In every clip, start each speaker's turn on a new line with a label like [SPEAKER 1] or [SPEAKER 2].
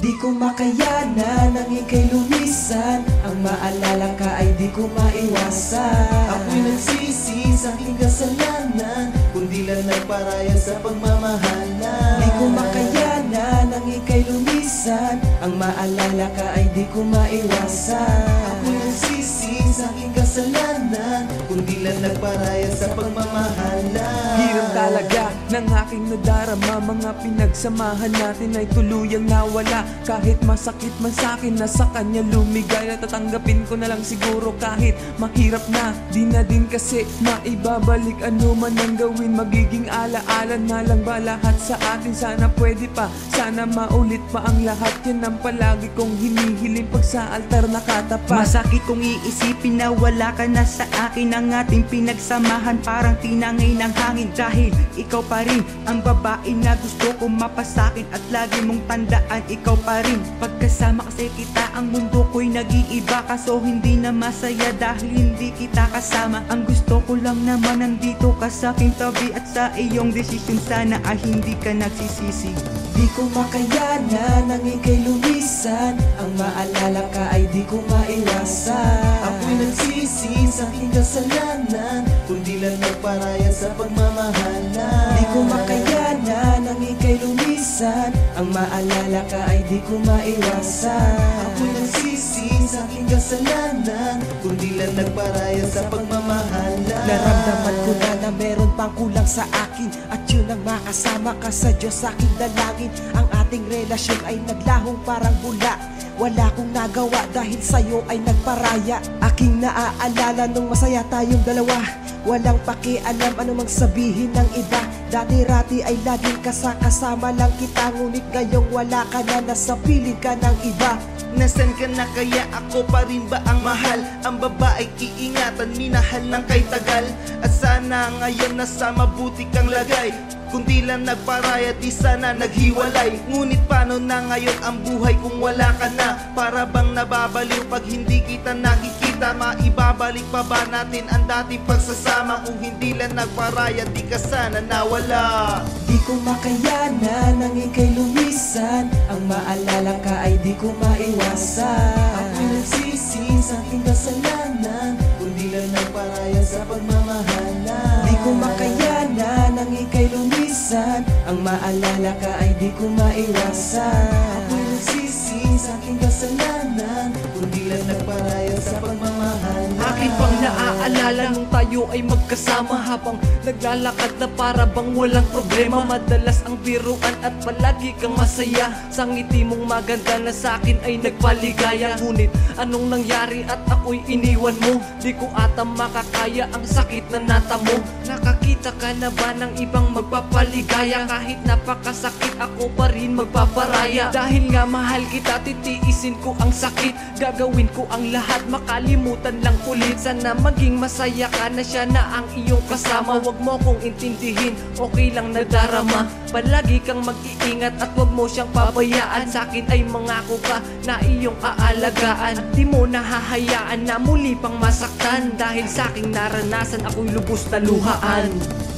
[SPEAKER 1] Di ko makayanan ang ika'y lumisan, ang maalala ka ay di ko maiwasan.
[SPEAKER 2] Ako'y nagsisi sa aking kasalanan, kundi lang nagparaya sa pagmamahalan.
[SPEAKER 1] Di ko makayanan ang ika'y lumisan, ang maalala ka ay di ko maiwasan.
[SPEAKER 2] Ako'y nagsisi sa aking kasalanan, kundi lang nagparaya sa pagmamahalan.
[SPEAKER 3] Hirap talaga ng aking nadarama, mga pinagsamahan natin ay tuluyang nawala. Kahit masakit man sa'kin na sa kanya lumigay, natatanggapin ko na lang siguro kahit mahirap na. Di na din kasi maibabalik, ano man ang gawin, magiging alaala na lang ba lahat sa atin? Sana pwede pa, sana maulit pa ang lahat. Yan ang palagi kong hinihiling pag sa altar nakatapat.
[SPEAKER 4] Masakit kong iisipin na wala ka na sa akin. Ang ating pinagsamahan parang tinangay ng hangin. Dahil ikaw pa rin ang babae na gusto kong mapasakin, at lagi mong tandaan ikaw pa rin. Pagkasama kasi kita ang mundo ko'y nag-iiba, kaso hindi na masaya dahil hindi kita kasama. Ang gusto ko lang naman nandito ka sa aking tabi, at sa iyong desisyon sana ay hindi ka nagsisisi.
[SPEAKER 1] Di ko makayanan ang ika'y lumisan, ang maalala ka ay di ko maiwasan.
[SPEAKER 2] Ako'y nagsisi sa aking kasalanan, kundi lang nagparaya sa pagmamahalan.
[SPEAKER 1] Di ko makayanan ang ika'y lumisan, ang maalala ka ay di ko maiwasan.
[SPEAKER 2] Ako'y nagsisi sa aking kasalanan, kundi lang nagparaya sa pagmamahalan.
[SPEAKER 1] Naramdaman ko na meron pang kulang sa akin, at yun ang makasama ka sa Diyos sa aking dalangin. Ang ating relasyon ay naglahong parang bula, wala kong nagawa dahil sa'yo ay nagparaya. Aking naaalala nung masaya tayong dalawa, walang pakialam anumang sabihin ng iba. Dati-rati ay laging kasama lang kita, ngunit ngayong wala ka na, nasa piling ka ng iba.
[SPEAKER 2] Nasaan ka na kaya, ako pa rin ba ang mahal? Ang babae iingatan, minahal ng kay tagal. At sana ngayon nasa mabuti kang lagay, kundi lang nagparaya, di sana naghiwalay. Ngunit paano na ngayon ang buhay kung wala ka na? Para bang nababaliw pag hindi kita nakikita? Maibabalik pa ba natin ang dating pagsasama? Kung hindi lang nagparaya, di ka sana nawala.
[SPEAKER 1] Di ko makayanan ang ika'y lumisan, ang maalala ka ay di ko maiwasan.
[SPEAKER 2] Ako'y nagsisi sa aking kasalanan, kundi lang nagparaya sa pagmamahalan.
[SPEAKER 1] Di ko makayanan ang ika'y lumisan, ang maalala ka ay di ko maiwasan.
[SPEAKER 2] Ako'y nagsisi sa aking kasalanan, kundi lang nagparaya sa pagmamahalan.
[SPEAKER 3] Akin pang naaalala nung tayo ay magkasama, habang naglalakad na para bang walang problema. Madalas ang biruan at palagi kang masaya, sa ngiti mong maganda na sa'kin ay nagpaligaya. Ngunit anong nangyari at ako'y iniwan mo? Di ko ata makakaya ang sakit na natamo. Nakakita ka na ba ng ibang magpapaligaya? Kahit napakasakit ako pa rin magpaparaya. Dahil nga mahal kita, titiisin ko ang sakit, gagawin ko ang lahat, makalimutan lang ulit. Sana maging masaya ka na, siya na ang iyong kasama. Huwag mo kong intindihin, okay lang na darama. Palagi kang mag-iingat at huwag mo siyang pabayaan. Sa'kin ay mangako ka na iyong aalagaan, at di mo nahahayaan na muli pang masaktan. Dahil sa'king naranasan ako'y lubos na luhaan.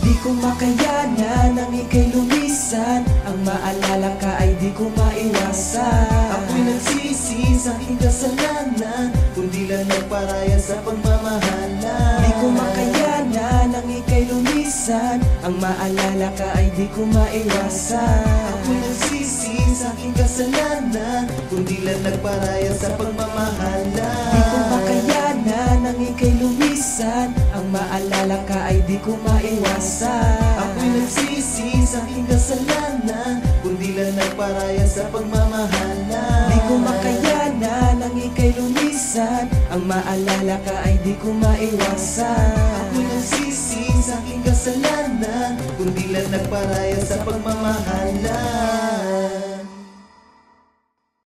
[SPEAKER 1] Di ko makayanan ang ika'y lumisan, ang maalala ka ay di ko maiwasan.
[SPEAKER 2] Ako'y nagsisi sa aking kasalanan, kundi lang nagparaya sa pagmamahalan.
[SPEAKER 1] Di ko makayanan ang ika'y lumisan, ang maalala ka ay di ko maiwasan.
[SPEAKER 2] Ako'y nagsisi sa aking kasalanan, kundi lang nagparaya sa pagmamahalan.
[SPEAKER 1] Di ko makayanan ang ika'y lumisan, ang maalala ka ay di ko maiwasan.
[SPEAKER 2] Ako'y nagsisi sa aking kasalanan, kundi lang nagparaya sa pagmamahalan.
[SPEAKER 1] Di ko makayanan ang ika'y lumisan, ang maalala ka ay di ko maiwasan.
[SPEAKER 2] Ako'y nagsisi sa aking kasalanan, kundi lang nagparaya sa pagmamahalan.